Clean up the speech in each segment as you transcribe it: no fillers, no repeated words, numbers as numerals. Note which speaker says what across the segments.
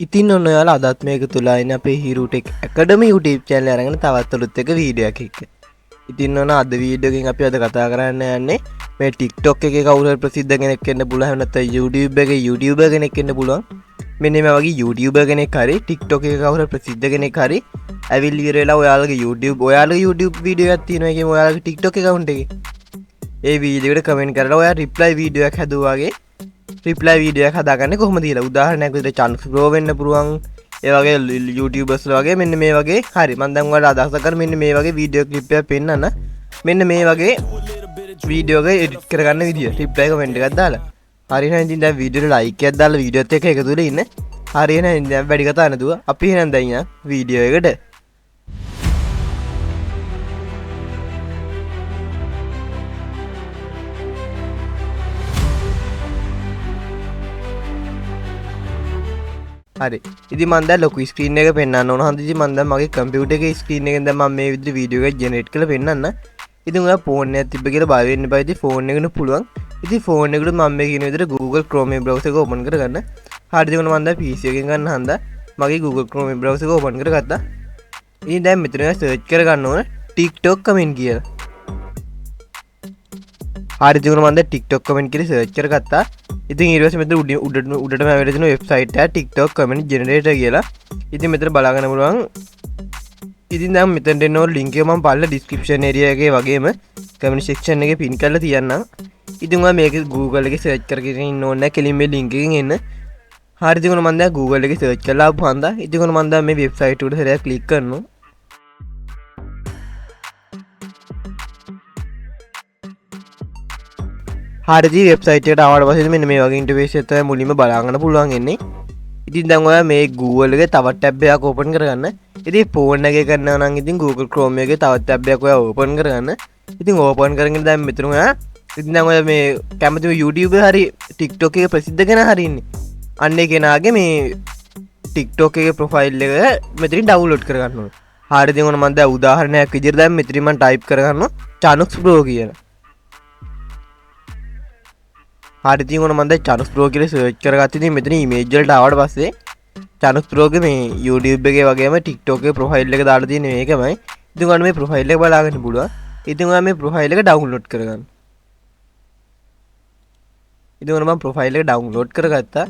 Speaker 1: ඉතින් ඔන්න ඔයාලා අදත් මේක තුලා ඉන්නේ අපේ හිරුටෙක් ඇකඩමි YouTube channel අරගෙන තවත් අලුත් එක වීඩියෝ එකක් එක්ක. ඉතින් ඔන්න අද වීඩියෝ එකෙන් අපි අද කතා කරන්න යන්නේ මේ TikTok එකේ කවුරු හරි ප්‍රසිද්ධ කෙනෙක් වෙන්න පුළුවන්, එහෙම නැත්නම් YouTube එකේ YouTuber කෙනෙක් වෙන්න පුළුවන්. මෙන්න මේ වගේ YouTuber කෙනෙක් හරි TikTok එකේ කවුරු හරි ප්‍රසිද්ධ කෙනෙක් හරි ඇවිල්ලි ඉවර වෙලා ඔයාලගේ YouTube වීඩියෝ එකක් තියෙනවා ඒකේ ඔයාලගේ TikTok account එකේ. ඒ වීඩියෝ එකට කමෙන්ට් කරලා ඔයා reply වීඩියෝ එකක් හැදුවා වගේ රිප්ලයි වීඩියෝ එකක් හදාගන්නේ කොහොමද කියලා. උදාහරණයක් විදිහට chance grow වෙන්න පුළුවන්. ඒ වගේ YouTubers ලා වගේ මෙන්න මේ වගේ හරි මම දැන් ඔයාලට අදහස් කරන්නේ මෙන්න මේ වගේ වීඩියෝ ක්ලිප් එකක් පෙන්නන්න. මෙන්න මේ වගේ වීඩියෝ එක එඩිට් කරගන්න විදිය. රිප්ලයි කමෙන්ට් එකක් දාලා. හරි එහෙනම් ඉතින් දැන් වීඩියෝ එකට ලයික් එකක් දාලා වීඩියෝත් එක්ක එකතු වෙලා ඉන්න. හරි එහෙනම් දැන් වැඩි කතා නැතුව අපි එහෙනම් දැන් යන්න වීඩියෝ එකට. හරි ඉතින් මම දැන් ලොකු ස්ක්‍රීන් එක පෙන්වන්න ඕන. හන්ද ඉතින් මම දැන් මගේ කම්පියුටර් එකේ ස්ක්‍රීන් එකෙන් දැන් මම මේ විදිහට වීඩියෝ එකක් ජෙනරේට් කරලා පෙන්නන්න. ඉතින් ඔයා ෆෝන් එකක් තිබ්බ කියලා බය වෙන්න එපා. ඉතින් ෆෝන් එකෙන් පුළුවන්. ඉතින් ෆෝන් එකට මම මේ කියන විදිහට Google Chrome browser එක ඕපන් කරගන්න. හරි ඉතින් මම දැන් PC එකෙන් ගන්න හන්දා මගේ Google Chrome browser එක ඕපන් කරගත්තා. ඉතින් දැන් මෙතන සර්ච් කරගන්න ඕන TikTok comment කියලා. හරි ඉතින් මම දැන් TikTok comment කියලා සර්ච් කරගත්තා. ඉතින් ඊට පස්සේ මෙතන උඩටම ඇවිල්ලා තියෙන වෙබ්සයිට් එක TikTok comment generator කියලා. ඉතින් මෙතන බලා ගන්න පුළුවන්. ඉතින් දැන් මෙතනට එන link එක මම පල්ල description area එකේ වගේම comment section එකේ pin කරලා තියන්නම්. ඉතින් ඔයා මේක Google එකේ search කරගෙන ඉන්න ඕනේ නැහැ. කෙලින් මේ link එකෙන් එන්න. හරි ඉතින් මම දැන් Google එකේ search කරලා ආපු හන්දා. ඉතින් මම දැන් මේ website එකට සරයක් click කරනවා. හරිදි වෙබ්සයිට් එකට ආවට පස්සේ මෙන්න මේ වගේ ඉන්ටර්ෆේස් එකක් තමයි මුලින්ම බලා ගන්න පුළුවන් එන්නේ. ඉතින් දැන් ඔයා මේ Google එකේ තවත් ටැබ් එකක් ඕපන් කරගන්න. ඉතින් ෆෝන් එකේ කරනවා නම් ඉතින් Google Chrome එකේ තවත් ටැබ් එකක් ඔයා ඕපන් කරගන්න. ඉතින් ඕපන් කරගෙන දැන් මෙතන ඔයා ඉතින් දැන් ඔයා මේ කැමති YouTuber හරි TikTok එකේ ප්‍රසිද්ධ කෙනා හරි ඉන්නේ. අන්න ඒ කෙනාගේ මේ TikTok එකේ ප්‍රොෆයිල් එක මෙතනින් ඩවුන්ලෝඩ් කරගන්න ඕනේ. හරි ඉතින් ඔන්න මම දැන් උදාහරණයක් විදිහට දැන් මෙතනින් මම ටයිප් කරගන්නවා Chanux Bro කියලා. හරි ඉතින් ඔන්න මම දැන් Chanux Pro කියලා සර්ච් කරගත්තා. ඉතින් මෙතන ඉමේජ් වලට ආවට පස්සේ Chanux Pro ගේ මේ YouTube එකේ වගේම TikTok එකේ ප්‍රොෆයිල් එක දාලා තියෙන මේකමයි. ඉතින් ඔන්න මේ ප්‍රොෆයිල් එක බලාගන්න පුළුවන්. ඉතින් ඔයා මේ ප්‍රොෆයිල් එක ඩවුන්ලෝඩ් කරගන්න. ඉතින් ඔන්න මම ප්‍රොෆයිල් එක ඩවුන්ලෝඩ් කරගත්තා.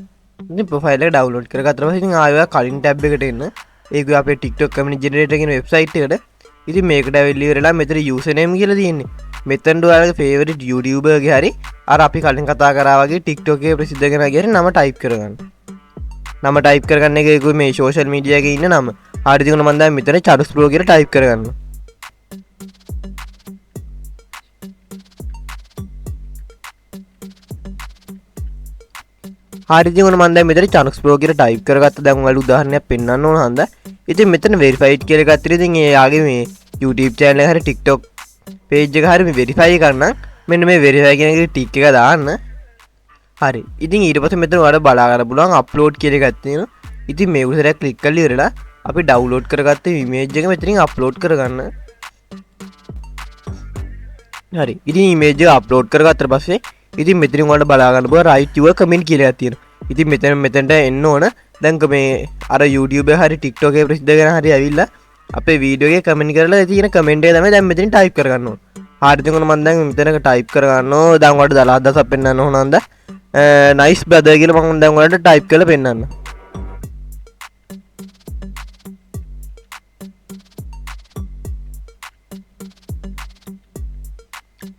Speaker 1: ඉතින් ප්‍රොෆයිල් එක ඩවුන්ලෝඩ් කරගත්තා පස්සේ ඉතින් ආයෙ කලින් ටැබ් එකට එන්න. ඒක අපේ TikTok comment generator කියන වෙබ්සයිට් එකට. ඉතින් මේකට ඇවිල්ලා ඉවරලා මෙතන username කියලා තියෙන්නේ. මෙතනට ඔයාලගේ favorite YouTuber ගේ හරි අර අපි කලින් කතා කරා වගේ TikTok එකේ ප්‍රසිද්ධ කෙනාගේ හරි නම ටයිප් කරගන්න. නම ටයිප් කරගන්න එක මේ social media එකේ ඉන්න නම. හරි ඉතින් මම දැන් මෙතන Chanux Pro කියලා ටයිප් කරගන්නවා. හරි ඉතින් මම දැන් මෙතන Chanux Pro කියලා ටයිප් කරගත්තා. දැන් ඔයාලට උදාහරණයක් පෙන්නන්න ඕන හන්ද. ඉතින් මෙතන verified කියලා ගත්තා. ඉතින් එයාගේ මේ YouTube channel එක හරි TikTok page එක හරි මේ verify කරන්න මෙන්න මේ verify කියන එකේ ටික් එක දාන්න. හරි. ඉතින් ඊට පස්සේ මෙතන ඔයාලට බලා ගන්න පුළුවන් upload කියලා එකක් තියෙනවා. ඉතින් මේ උඩට ක්ලික් කරලා ඉවරලා අපි download කරගත්ත image එක මෙතනින් upload කරගන්න. හරි. ඉතින් image එක upload කරගත්තට පස්සේ ඉතින් මෙතනින් ඔයාලට බලා ගන්න පුළුවන් write your comment කියලා එකක් තියෙනවා. ඉතින් මෙතනට එන්න ඕන. දැන් මේ අර YouTube හරි TikTok එකේ ප්‍රසිද්ධ කෙනා හරි ඇවිල්ලා අපේ වීඩියෝ එකේ කමෙන්ට් කරලා තියෙන කමෙන්ට් එක තමයි දැන් මෙතනින් ටයිප් කරගන්න ඕන. හරි ඉතින් මම දැන් මෙතනක ටයිප් කරගන්නවා. දැන් ඔයාලට 10000ක් පෙන්වන්න ඕන හන්ද. nice brother කියලා මම දැන් ඔයාලට ටයිප් කරලා පෙන්නන්න.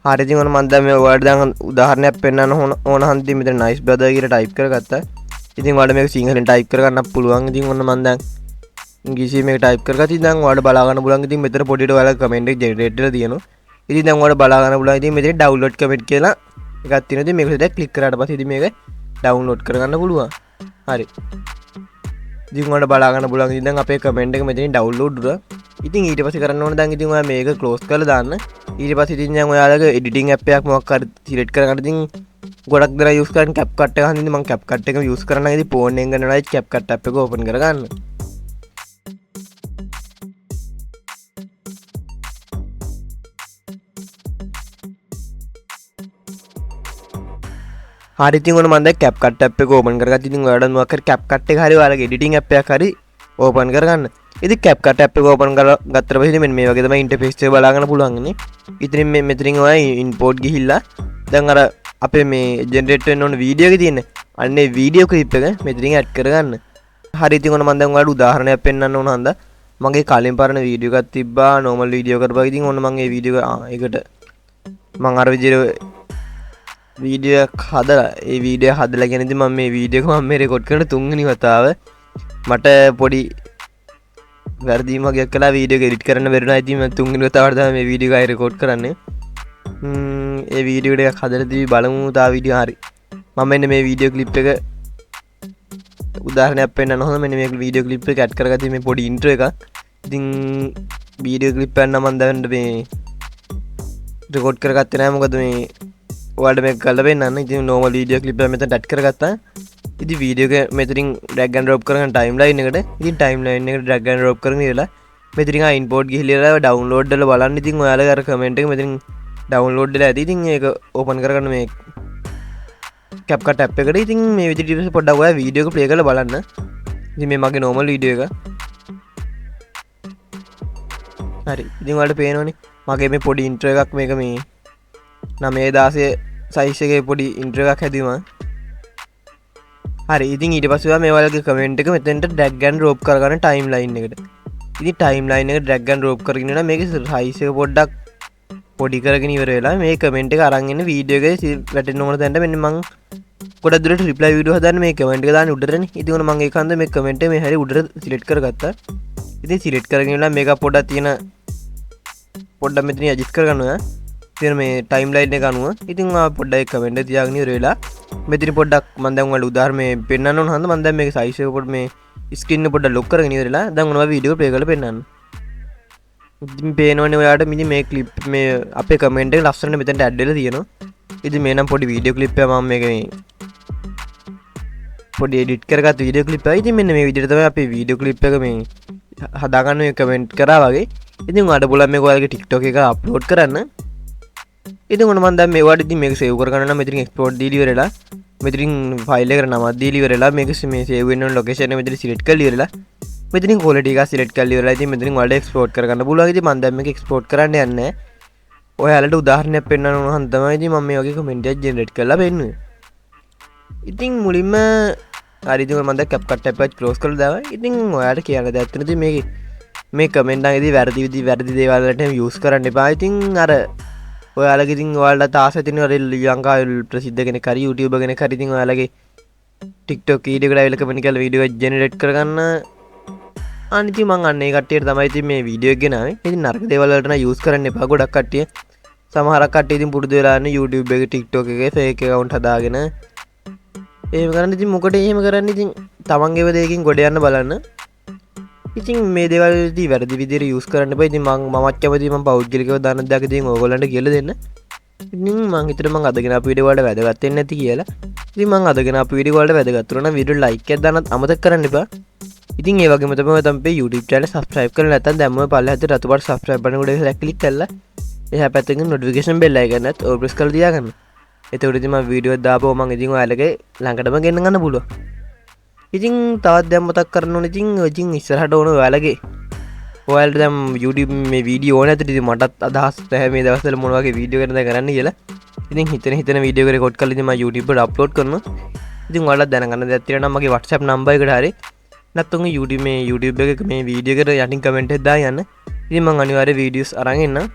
Speaker 1: හරි ඉතින් මම දැන් මේ ඔයාලට දැන් උදාහරණයක් පෙන්වන්න ඕන හන්ද මෙතන nice brother කියලා ටයිප් කරගත්තා. ඉතින් ඔයාලට මේක සිංහලෙන් ටයිප් කරගන්නත් පුළුවන්. ඉතින් ඔන්න මම දැන් ඉංග්‍රීසි මේක ටයිප් කරගත්තා. ඉතින් දැන් ඔයාලට බලා ගන්න පුළුවන්. ඉතින් මෙතන පොඩියට ඔයාලගේ කමෙන්ට් එක ජෙනරේට් වෙලා තියෙනවා. ඉතින් දැන් ඔයාලට බලා ගන්න පුළුවන්. ඉතින් මෙතන download comment කියලා එකක් තියෙනවා. ඉතින් මේක දැන් ක්ලික් කරාට පස්සේ ඉතින් මේක download කරගන්න පුළුවන්. හරි. ඉතින් ඔයාලට බලා ගන්න පුළුවන්. ඉතින් දැන් අපේ comment එක මෙතනින් download වුණා. ඉතින් ඊට පස්සේ කරන්න ඕන දැන් ඉතින් ඔයා මේක close කරලා දාන්න. ඊට පස්සේ ඉතින් දැන් ඔයාලගේ editing app එකක් මොකක් හරි select කරගන්න. ඉතින් ගොඩක් දෙනා use කරන්නේ CapCut එක. හන්දින් මම CapCut එක use කරනවා. ඉතින් phone එකෙන් ගන්නවා CapCut app එක open කරගන්න. හරි ඉතින් ඔන්න මම දැන් CapCut app එක ඕපන් කරගත්තා. ඉතින් ඔයාලට මොකක් හරි CapCut එක හරි ඔයාලගේ editing app එකක් හරි ඕපන් කරගන්න. ඉතින් CapCut app එක ඕපන් කරගත්තට පස්සේ මෙන්න මේ වගේ තමයි ඉන්ටර්ෆේස් එක බලා ගන්න පුළුවන් ඉන්නේ. ඉතින් මෙතනින් ඔයා import ගිහිල්ලා දැන් අර අපේ මේ ජෙනරේට් වෙන්න ඕන වීඩියෝ එකේ තියෙන අන්නේ වීඩියෝ ක්ලිප් එක මෙතනින් ඇඩ් කරගන්න. හරි ඉතින් ඔන්න මම දැන් ඔයාලට උදාහරණයක් පෙන්නන්න ඕන හන්ද මගේ කලින් පරණ වීඩියෝ එකක් තිබ්බා normal වීඩියෝ කරපුවා. ඉතින් ඔන්න මම මේ වීඩියෝ ඒකට මම අර විදිහට වීඩියෝ එක හදලා ඒ වීඩියෝ හදලා කියන ඉතින් මම මේ වීඩියෝ එක මම මේ රෙකෝඩ් කරන තුන්වෙනි වතාව මට පොඩි වැරදීමක් කළා වීඩියෝ එක එඩිට් කරන්න බැරුණා. ඉතින් මම තුන්වෙනි වතාවට තමයි මේ වීඩියෝ එක රෙකෝඩ් කරන්නේ. ඒ වීඩියෝ එකක් හදලා තිබි බලමු තා වීඩියෝ හරි. මම මෙන්න මේ වීඩියෝ ක්ලිප් එක උදාහරණයක් පෙන්නන්න හොඳ මෙන්න මේ වීඩියෝ ක්ලිප් එක ඇඩ් කරගත්තා මේ පොඩි ඉන්ට්‍රෝ එකක්. ඉතින් වීඩියෝ ක්ලිප් එක නම් මම දැන් මේ රෙකෝඩ් කරගත්තේ නැහැ මොකද මේ ඔයාලට මේක කරලා පෙන්නන්න. ඉතින් normal වීඩියෝ ක්ලිප් එක මෙතන ඇඩ් කරගත්තා. ඉතින් වීඩියෝ එක මෙතනින් drag and drop කරගෙන timeline එකට ඉතින් timeline එකට drag and drop කරගෙන ඉවරලා මෙතනින් import ගිහිල්ලා download වල බලන්න. ඉතින් ඔයාලගේ අර comment එක මෙතනින් download වෙලා ඇති. ඉතින් ඒක open කරගන්න මේ CapCut app එකට. ඉතින් මේ විදිහට පොඩ්ඩක් ඔයා වීඩියෝ එක play කරලා බලන්න. ඉතින් මේ මගේ normal වීඩියෝ එක. හරි. ඉතින් ඔයාලට පේනවනේ මගේ මේ පොඩි intro එකක් මේක මේ 9:16 size එකේ පොඩි intro එකක් හැදුවා. හරි. ඉතින් ඊට පස්සේ ඔයා මේ ඔයාලගේ comment එක මෙතෙන්ට drag and drop කරගන්න timeline එකට. ඉතින් timeline එක drag and drop කරගෙන ඉන්න මේකේ size එක පොඩ්ඩක් පොඩි කරගෙන ඉවර වෙලා මේ comment එක අරන් ඉන්න වීඩියෝ එකේ වැටෙන්න ඕන තැනට මෙන්න මං ගොඩක් දුරට reply වීඩියෝ හදන්න මේ comment එක දාන්න උඩරනේ. ඉතින් ඔන්න මං ඒකන්ද මේ comment එක මේ හැරි උඩට select කරගත්තා. ඉතින් select කරගෙන ඉන්න මේක පොඩ්ඩක් තියෙන පොඩ්ඩක් මෙතන adjust කරගන්න ඔයා. ඉතින් මේ timeline එක අනුව ඉතින් ඔයා පොඩ්ඩක් ඒ comment එක තියාගෙන ඉවර වෙලා මෙතන පොඩ්ඩක් මම දැන් ඔයාලට උදාහරණ මේ පෙන්නන්න ඕන හන්ද මම දැන් මේක size එක පොඩ්ඩ මේ screen එක පොඩ්ඩක් lock කරගෙන ඉවරලා දැන් ඔනවා වීඩියෝ එක play කරලා පෙන්නන්න. ඉතින් පේනවනේ ඔයාලට ඉතින් මේ clip මේ අපේ comment එක ලස්සනට මෙතනට add වෙලා තියෙනවා. ඉතින් මේ නම් පොඩි වීඩියෝ clip එක මම මේක මේ පොඩි edit කරගත්ත වීඩියෝ clip එක. ඉතින් මෙන්න මේ විදිහට තමයි අපේ වීඩියෝ clip එක මේ හදාගන්න මේ comment කරා වගේ. ඉතින් ඔයාලට පුළුවන් මේක ඔයාලගේ TikTok එක upload කරන්න. ඉතින් ඔන්න මම දැන් මේවට ඉතින් මේක save කරගන්න නම් මෙතනින් export දීලා ඉවරලා මෙතනින් ෆයිල් එකට නමක් දීලා ඉවරලා මේක මේ save වෙන්න ඕන location එක මෙතන select කරලා ඉවරලා මෙතනින් quality එක select කරලා ඉවරලා ඉතින් මෙතනින් ඔයාලට export කරගන්න පුළුවන්. ඉතින් මම දැන් මේක export කරන්න යන්නේ. ඔයාලට උදාහරණයක් පෙන්නන්න ඕන නම් තමයි ඉතින් මම මේ වගේ comment එකක් generate කරලා පෙන්නුවේ. ඉතින් මුලින්ම හරි ඉතින් මම දැන් CapCut app එක close කරලා දාවා. ඉතින් ඔයාලට කියන්න දෙයක් තියෙනවා ඉතින් මේ comment එකේදී වැරදි දේවල් වලට use කරන්න එපා. ඉතින් අර ඔයාලගේ ඉතින් ඔයාලට තාස තියෙන ලංකාවේ ප්‍රසිද්ධ කෙනෙක් හරි YouTuber කෙනෙක් හරි ඉතින් ඔයාලගේ TikTok වීඩියෝ එකට අවිල කමෙන්ට් කරලා වීඩියෝ එක ජෙනරේට් කරගන්න අනිත් මං අන්න ඒ කට්ටියට තමයි ඉතින් මේ වීඩියෝ එක ගෙනාවේ. ඉතින් නරක දේවල් වලට නම් යූස් කරන්න එපා. ගොඩක් කට්ටිය සමහරක් කට්ටිය ඉතින් පුරුදු වෙලා ඉන්නේ YouTube එකේ TikTok එකේ fake account හදාගෙන එහෙම කරන්නේ. ඉතින් මොකටද එහෙම කරන්නේ? ඉතින් තමන්ගේව දෙයකින් ගොඩ යන්න බලන්න. ඉතින් මේ දේවල් ඉතින් වැරදි විදිහට යූස් කරන්න එපා. ඉතින් මමත් කැමතියි මම පෞද්ගලිකව දාන දෙයක් ඉතින් ඕගොල්ලන්ට කියලා දෙන්න. ඉතින් මං හිතුවා මං අදගෙන අපේ වීඩියෝ වලට වැදගත් වෙන්නේ නැති කියලා. ඉතින් මං අදගෙන අපේ වීඩියෝ වලට වැදගත් වුණා නම් වීඩියෝ like එකක් දාන්නත් අමතක කරන්න එපා. ඉතින් ඒ වගේම තමයි අපේ YouTube channel subscribe කරලා නැත්නම් දැම්මම පල්ලෙහාට රතු පාට subscribe බටන් උඩ ඉස්සරහ click කරලා එහා පැත්තෙන් notification bell icon එකත් ඕල් press කරලා තියාගන්න. එතකොට ඉතින් මම වීඩියෝ දාපුවා මං ඉතින් ඔයාලගේ ළඟටම ගෙන්න ගන්න පුළුවන්. ඉතින් තවත් දැන් මතක් කරන්න ඕනේ ඉතින් ඉස්සරහට ඕන ඔයාලට දැන් YouTube මේ වීඩියෝ ඕන ඇතුළේ ඉතින් මටත් අදහස් නැහැ මේ දවස්වල මොන වගේ වීඩියෝ එකද කරන්න කියලා. ඉතින් හිතන වීඩියෝ එක රෙකෝඩ් කරලා ඉතින් මම YouTube එකට අප්ලෝඩ් කරනවා. ඉතින් ඔයාලට දැනගන්න දෙයක් තියෙනවා නම් මගේ WhatsApp නම්බර් එකට හරි නැත්නම් YouTube එකක මේ වීඩියෝ එකට යටින් කමෙන්ට් එකක් දාන්න. ඉතින් මම අනිවාර්යයෙන් වීඩියෝස් අරන් එන්නම්.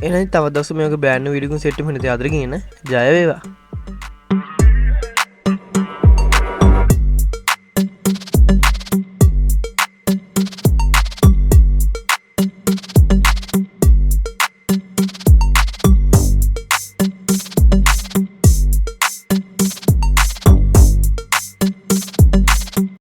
Speaker 1: එහෙනම් තව දවසක මේක බෑන් වීඩියෝ එකකින් සෙට් වෙන්න ඉතින් අදට ගින්න ජය වේවා.